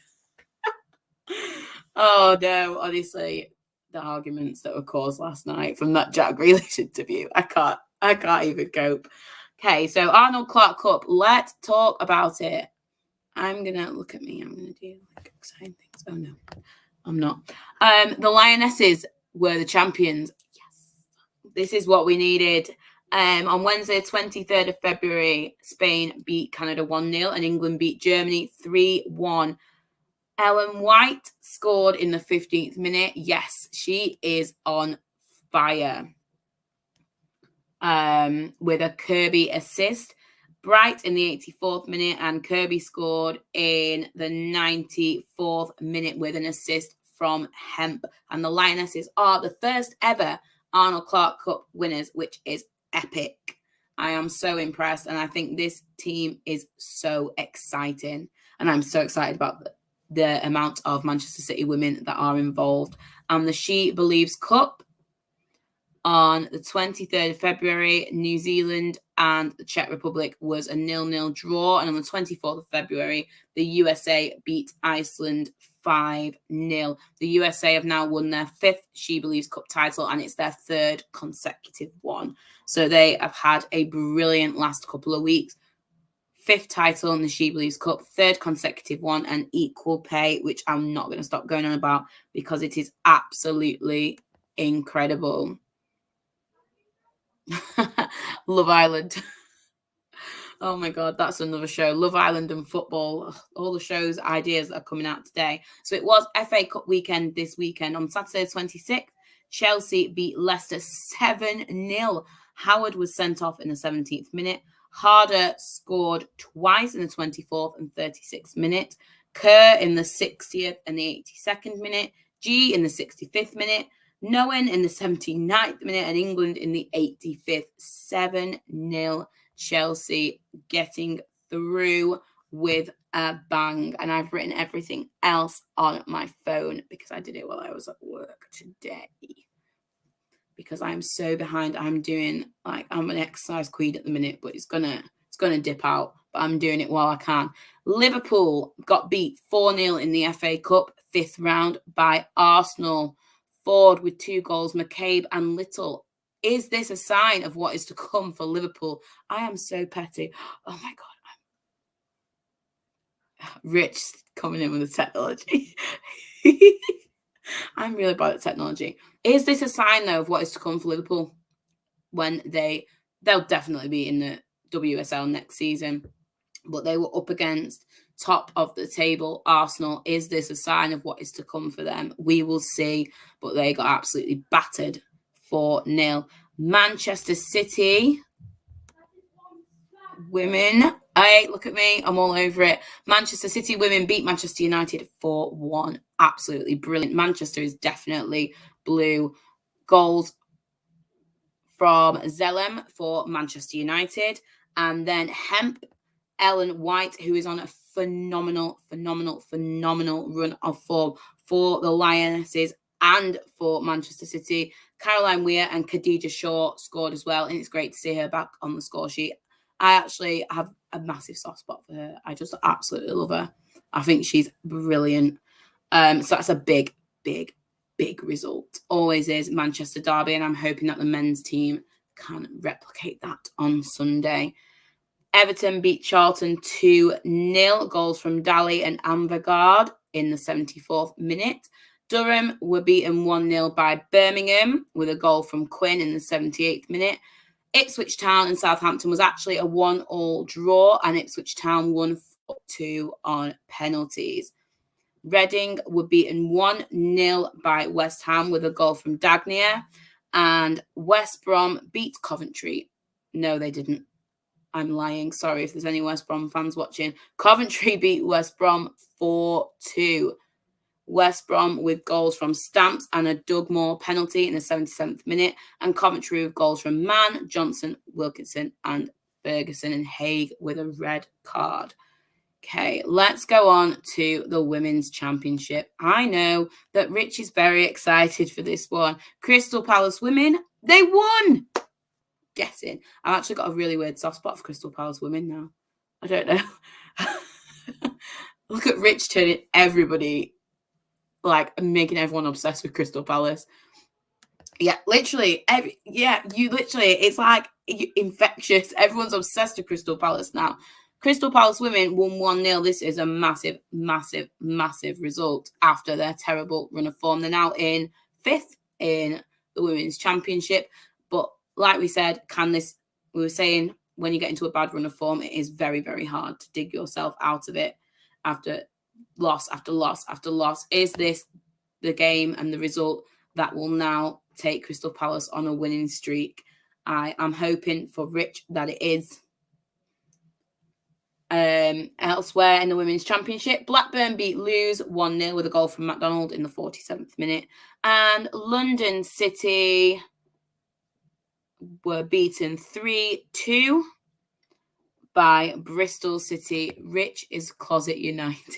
Oh no, honestly, the arguments that were caused last night from that Jack Grealish interview, I can't even cope. Okay, so Arnold Clark Cup, let's talk about it. I'm gonna look at me. I'm gonna do like exciting things. Oh no, I'm not. The Lionesses were the champions. Yes, this is what we needed. On Wednesday, 23rd of February, Spain beat Canada 1-0 and England beat Germany 3-1. Ellen White scored in the 15th minute. Yes, she is on fire. With a Kirby assist. Bright in the 84th minute, and Kirby scored in the 94th minute with an assist from Hemp. And the Lionesses are the first ever Arnold Clark Cup winners, which is epic. I am so impressed, and I think this team is so exciting. And I'm so excited about the amount of Manchester City women that are involved. And the She Believes Cup on the 23rd of February, New Zealand and the Czech Republic was a 0-0 draw. And on the 24th of February, the USA beat Iceland 5-0. The USA have now won their 5th She Believes Cup title, and it's their 3rd consecutive one. So they have had a brilliant last couple of weeks. 5th title in the She Believes Cup, 3rd consecutive one, and equal pay, which I'm not going to stop going on about because it is absolutely incredible. Love Island. Oh my God, that's another show. Love Island and football. All the shows, ideas that are coming out today. So it was FA Cup weekend this weekend. On Saturday 26th, Chelsea beat Leicester 7-0. Howard was sent off in the 17th minute. Harder scored twice in the 24th and 36th minute. Kerr in the 60th and the 82nd minute. G in the 65th minute. Noen in the 79th minute, and England in the 85th. 7-0. Chelsea getting through with a bang. And I've written everything else on my phone because I did it while I was at work today. Because I'm so behind. I'm an exercise queen at the minute, but it's gonna dip out. But I'm doing it while I can. Liverpool got beat 4-0 in the FA Cup 5th round by Arsenal. Ford with 2 goals, McCabe and Little. Is this a sign of what is to come for Liverpool? I am so petty. Oh my God. Rich coming in with the technology. I'm really bad at technology. Is this a sign, though, of what is to come for Liverpool? When they'll definitely be in the WSL next season, but they were up against top of the table Arsenal. Is this a sign of what is to come for them? We will see, but they got absolutely battered 4-0. Manchester City women. Hey, look at me. I'm all over it. Manchester City women beat Manchester United 4-1. Absolutely brilliant. Manchester is definitely blue. Goals from Zellem for Manchester United. And then Hemp, Ellen White, who is on a phenomenal run of form for the Lionesses and for Manchester City. Caroline Weir and Khadija Shaw scored as well, and it's great to see her back on the score sheet. I actually have a massive soft spot for her. I just absolutely love her. I think she's brilliant. So that's a big result. Always is Manchester derby, and I'm hoping that the men's team can replicate that on Sunday. Everton beat Charlton 2-0. Goals from Daly and Amvergaard in the 74th minute. Durham were beaten 1-0 by Birmingham with a goal from Quinn in the 78th minute. Ipswich Town and Southampton was actually a 1-1 draw, and Ipswich Town won 4-2 on penalties. Reading were beaten 1-0 by West Ham with a goal from Dagnier, and West Brom beat Coventry. No, they didn't. I'm lying. Sorry if there's any West Brom fans watching. Coventry beat West Brom 4-2. West Brom with goals from Stamps and a Doug Moore penalty in the 77th minute, and Coventry with goals from Mann, Johnson, Wilkinson, and Ferguson, and Haig with a red card. Okay, let's go on to the Women's Championship. I know that Rich is very excited for this one. Crystal Palace women, they won! Get in. I've actually got a really weird soft spot for Crystal Palace women now. I don't know. Look at Rich turning everybody, like, making everyone obsessed with Crystal Palace. Yeah, literally. It's like infectious. Everyone's obsessed with Crystal Palace now. Crystal Palace women won 1-0. This is a massive result after their terrible run of form. They're now in 5th in the Women's Championship. But like we said, we were saying, when you get into a bad run of form, it is very, very hard to dig yourself out of it after loss after loss after loss. Is this the game and the result that will now take Crystal Palace on a winning streak? I am hoping for Rich that it is. Elsewhere in the Women's Championship, Blackburn beat Lewes 1-0 with a goal from MacDonald in the 47th minute. And London City were beaten 3-2 by Bristol City. Rich is Closet United.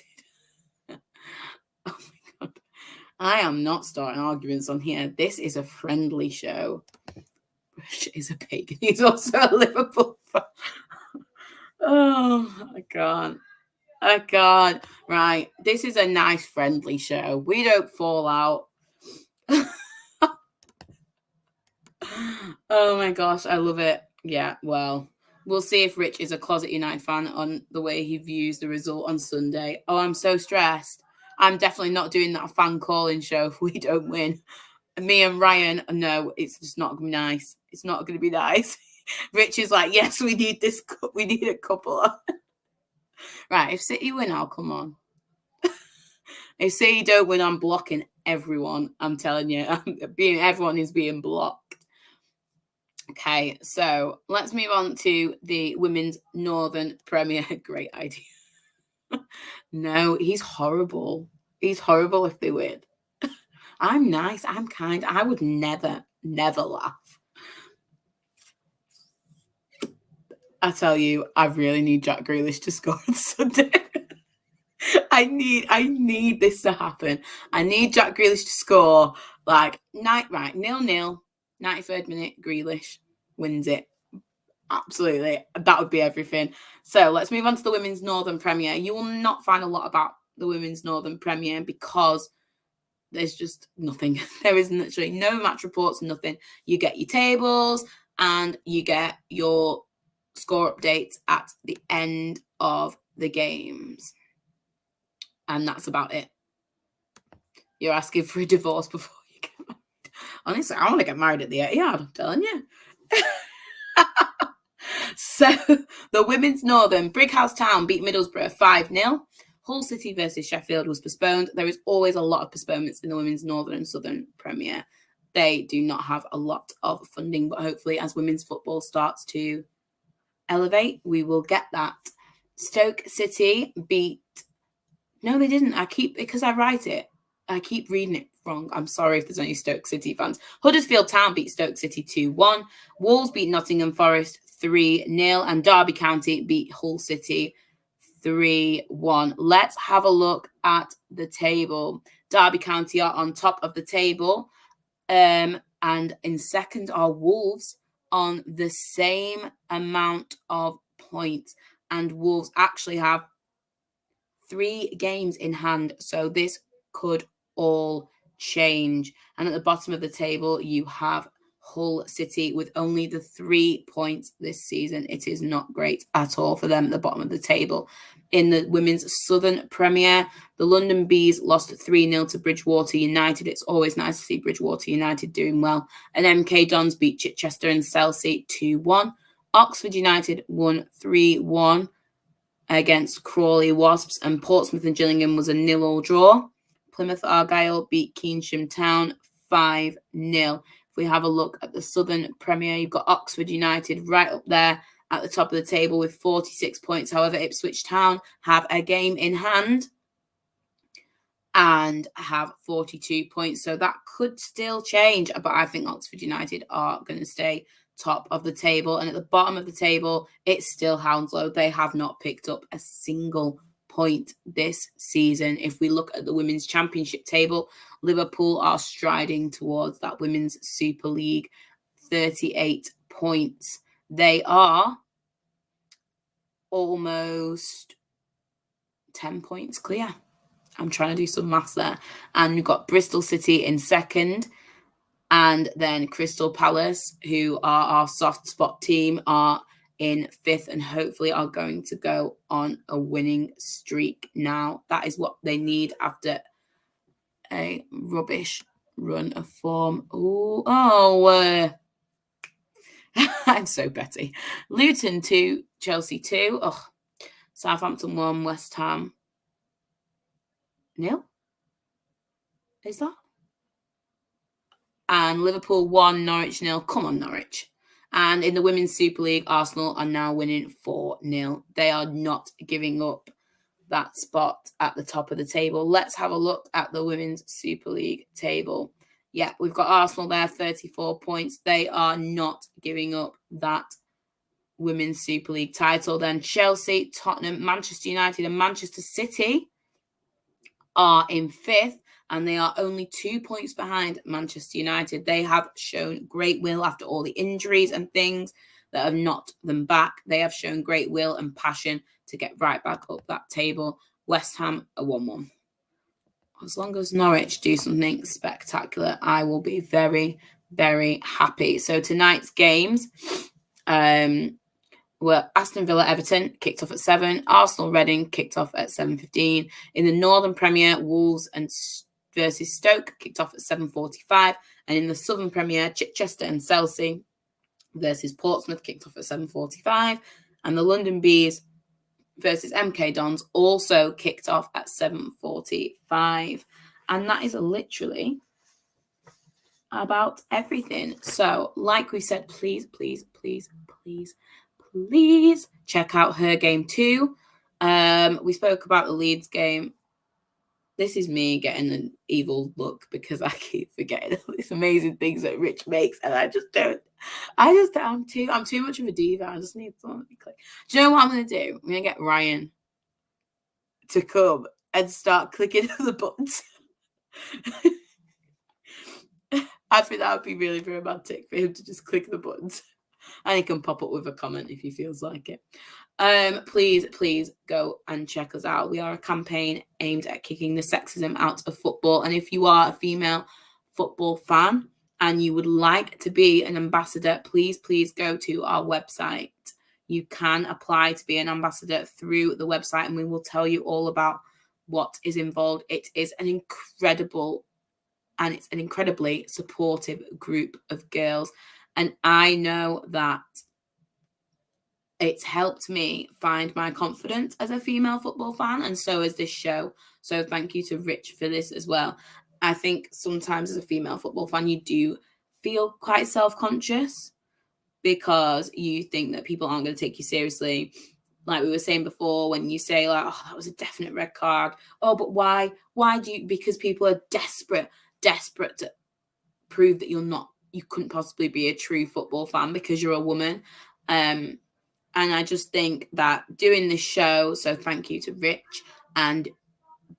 Oh my God. I am not starting arguments on here. This is a friendly show. Rich is a pagan. He's also a Liverpool fan. Oh, I can't. Right. This is a nice, friendly show. We don't fall out. Oh my gosh, I love it. Yeah, well, we'll see if Rich is a Closet United fan on the way he views the result on Sunday. Oh, I'm so stressed. I'm definitely not doing that fan calling show if we don't win. Me and Ryan, no, it's just not going to be nice. It's not going to be nice. Rich is like, yes, we need this. We need a couple. Right, if City win, I'll come on. If City don't win, I'm blocking everyone. I'm telling you, everyone is being blocked. Okay, so let's move on to the Women's Northern Premier. Great idea. No, he's horrible. He's horrible if they win. I'm nice. I'm kind. I would never laugh. I tell you, I really need Jack Grealish to score on Sunday. I need this to happen. I need Jack Grealish to score, like, 0-0, 93rd minute, Grealish wins it. Absolutely. That would be everything. So let's move on to the Women's Northern Premier. You will not find a lot about the Women's Northern Premier because there's just nothing. There is literally no match reports, nothing. You get your tables and you get your score updates at the end of the games. And that's about it. You're asking for a divorce before you get married. Honestly, I want to get married at the 8-yard, I'm telling you. So, the Women's Northern, Brighouse Town beat Middlesbrough 5-0. Hull City versus Sheffield was postponed. There is always a lot of postponements in the Women's Northern and Southern Premier. They do not have a lot of funding, but hopefully as women's football starts to elevate, we will get that. Stoke City beat... No, they didn't. Because I write it, I keep reading it wrong. I'm sorry if there's any Stoke City fans. Huddersfield Town beat Stoke City 2-1. Wolves beat Nottingham Forest 3-0. And Derby County beat Hull City 3-1. Let's have a look at the table. Derby County are on top of the table. And in second are Wolves on the same amount of points. And Wolves actually have 3 games in hand. So this could all change. And at the bottom of the table, you have Hull City with only the 3 points this season. It is not great at all for them at the bottom of the table. In the Women's Southern Premier, the London Bees lost 3-0 to Bridgewater United. It's always nice to see Bridgewater United doing well. And MK Dons beat Chichester and Chelsea 2-1. Oxford United won 3-1 against Crawley Wasps, and Portsmouth and Gillingham was a 0-0 draw. Plymouth Argyle beat Keynsham Town 5-0. If we have a look at the Southern Premier, you've got Oxford United right up there at the top of the table with 46 points. However, Ipswich Town have a game in hand and have 42 points. So that could still change, but I think Oxford United are going to stay top of the table. And at the bottom of the table, it's still Hounslow. They have not picked up a single point this season. If we look at the Women's Championship table, Liverpool are striding towards that Women's Super League, 38 points. They are almost 10 points clear. I'm trying to do some maths there. And we've got Bristol City in second. And then Crystal Palace, who are our soft spot team, are in fifth and hopefully are going to go on a winning streak now. That is what they need after a rubbish run of form. I'm so Betty. Luton 2, Chelsea 2. Southampton 1, West Ham 0. Is that? And Liverpool 1, Norwich 0. Come on, Norwich. And in the Women's Super League, Arsenal are now winning 4-0. They are not giving up that spot at the top of the table. Let's have a look at the Women's Super League table. Yeah, we've got Arsenal there, 34 points. They are not giving up that Women's Super League title. Then Chelsea, Tottenham, Manchester United and Manchester City are in fifth. And they are only 2 points behind Manchester United. They have shown great will after all the injuries and things that have knocked them back. They have shown great will and passion to get right back up that table. West Ham are 1-1. As long as Norwich do something spectacular, I will be very, very happy. So tonight's games were Aston Villa Everton kicked off at 7. Arsenal Reading kicked off at 7:15. In the Northern Premier, Wolves versus Stoke kicked off at 7:45, and in the Southern Premier, Chichester and Chelsea versus Portsmouth kicked off at 7:45, and the London Bees versus MK Dons also kicked off at 7:45, and that is literally about everything. So, like we said, please check out Her Game 2. We spoke about the Leeds game. This is me getting an evil look because I keep forgetting all these amazing things that Rich makes, and I'm too much of a diva. I just need someone to click. Do you know what I'm going to do? I'm going to get Ryan to come and start clicking the buttons. I think that would be really romantic for him to just click the buttons. And he can pop up with a comment if he feels like it. Please go and check us out. We are a campaign aimed at kicking the sexism out of football. And if you are a female football fan and you would like to be an ambassador, please go to our website. You can apply to be an ambassador through the website, and we will tell you all about what is involved. It is an incredible and it's an incredibly supportive group of girls. And I know that it's helped me find my confidence as a female football fan, and so is this show. So thank you to Rich for this as well. I think sometimes as a female football fan, you do feel quite self-conscious because you think that people aren't going to take you seriously. Like we were saying before, when you say like, oh, that was a definite red card. Oh, but why? Why do you? Because people are desperate to prove that you couldn't possibly be a true football fan because you're a woman. And I just think that doing this show, so thank you to Rich, and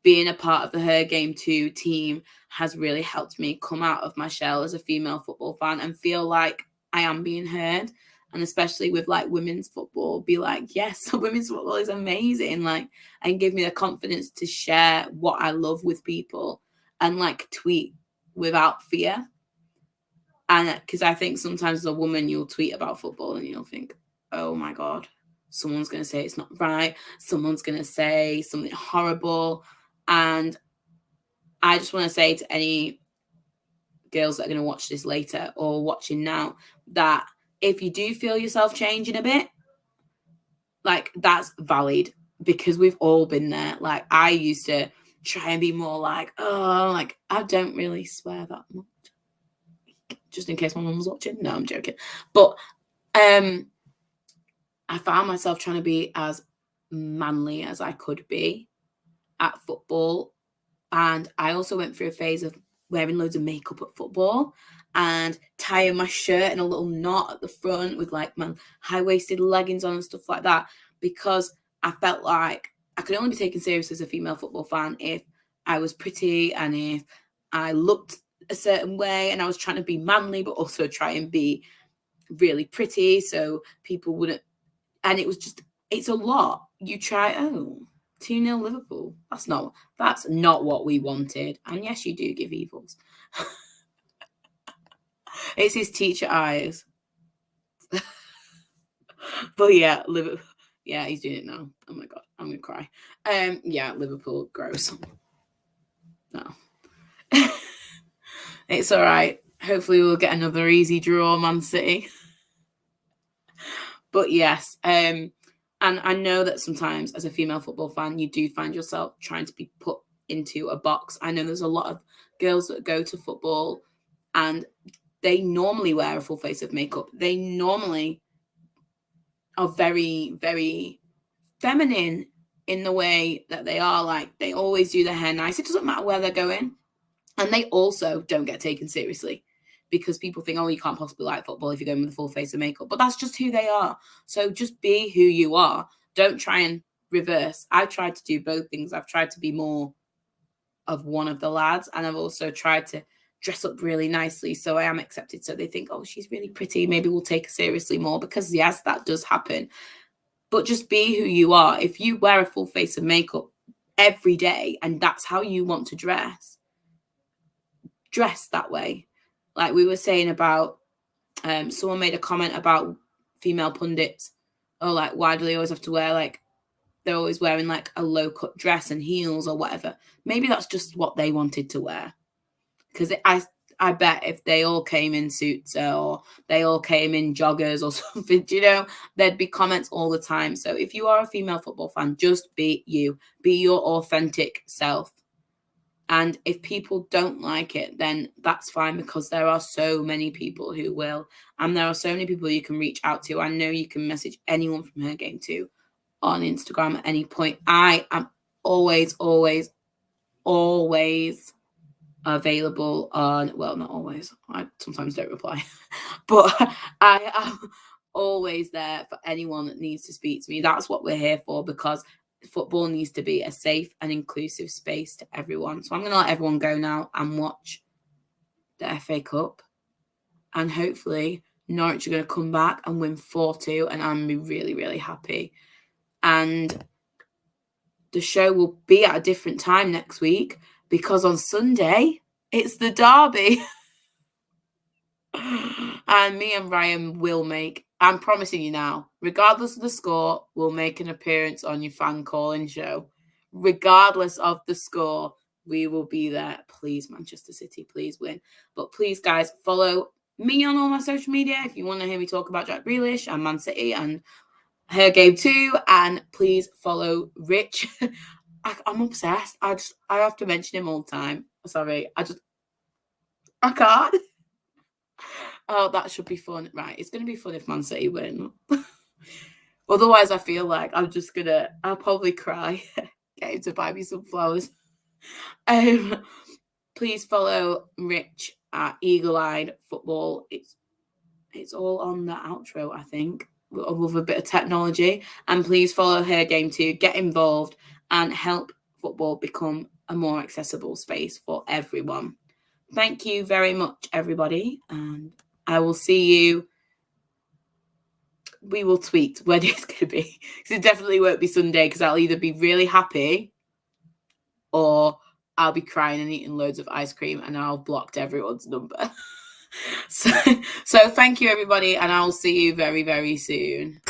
being a part of the Her Game 2 team has really helped me come out of my shell as a female football fan and feel like I am being heard. And especially with like women's football, be like, yes, women's football is amazing. Like, and give me the confidence to share what I love with people and like tweet without fear. And because I think sometimes as a woman, you'll tweet about football and you'll think, oh my God, someone's going to say it's not right. Someone's going to say something horrible. And I just want to say to any girls that are going to watch this later or watching now, that if you do feel yourself changing a bit, like that's valid, because we've all been there. Like I used to try and be more like, oh, like I don't really swear that much. Just in case my mum was watching. No, I'm joking. But I found myself trying to be as manly as I could be at football. And I also went through a phase of wearing loads of makeup at football and tying my shirt in a little knot at the front with like my high-waisted leggings on and stuff like that, because I felt like I could only be taken serious as a female football fan if I was pretty and if I looked a certain way, and I was trying to be manly but also try and be really pretty so people wouldn't. And it was just, it's a lot. You try, 2-0 Liverpool. That's not what we wanted. And yes, you do give evils. It's his teacher eyes. But yeah, Liverpool. Yeah, he's doing it now. Oh my God, I'm gonna cry. Yeah, Liverpool, gross. No. It's all right. Hopefully we'll get another easy draw, Man City. But yes, and I know that sometimes as a female football fan, you do find yourself trying to be put into a box. I know there's a lot of girls that go to football and they normally wear a full face of makeup. They normally are very, very feminine in the way that they are. Like they always do their hair nice. It doesn't matter where they're going. And they also don't get taken seriously, because people think, oh, you can't possibly like football if you're going with a full face of makeup. But that's just who they are. So just be who you are. Don't try and reverse. I've tried to do both things. I've tried to be more of one of the lads, and I've also tried to dress up really nicely so I am accepted. So they think, oh, she's really pretty. Maybe we'll take her seriously more, because yes, that does happen. But just be who you are. If you wear a full face of makeup every day and that's how you want to dress that way. Like we were saying about, someone made a comment about female pundits. Oh, like, why do they always have to wear, like, they're always wearing like a low cut dress and heels or whatever. Maybe that's just what they wanted to wear. Because I bet if they all came in suits or they all came in joggers or something, there'd be comments all the time. So if you are a female football fan, just be you. Be your authentic self. And if people don't like it, then that's fine, because there are so many people who will. And there are so many people you can reach out to. I know you can message anyone from Her Game 2 on Instagram at any point. I am always available on, well, not always. I sometimes don't reply. But I am always there for anyone that needs to speak to me. That's what we're here for, because football needs to be a safe and inclusive space to everyone. So I'm going to let everyone go now and watch the FA Cup and hopefully Norwich are going to come back and win 4-2, and I'm going to be really, really happy. And the show will be at a different time next week because on Sunday, it's the derby. And me and Ryan will make, I'm promising you now, regardless of the score, we'll make an appearance on your fan calling show. Regardless of the score, we will be there. Please, Manchester City, please win. But please, guys, follow me on all my social media if you want to hear me talk about Jack Grealish and Man City and her game too. And please follow Rich. I'm obsessed. I have to mention him all the time. Sorry, I can't. Oh, that should be fun. Right, it's going to be fun if Man City win. Otherwise, I feel like I'll probably cry. Get him to buy me some flowers. Please follow Rich at Eagle Eyed Football. It's all on the outro, I think, with a bit of technology. And please follow her game too. Get involved and help football become a more accessible space for everyone. Thank you very much, everybody. And I will see you. We will tweet when it's going to be. Because it definitely won't be Sunday because I'll either be really happy or I'll be crying and eating loads of ice cream and I'll blocked everyone's number. So thank you, everybody. And I'll see you very, very soon.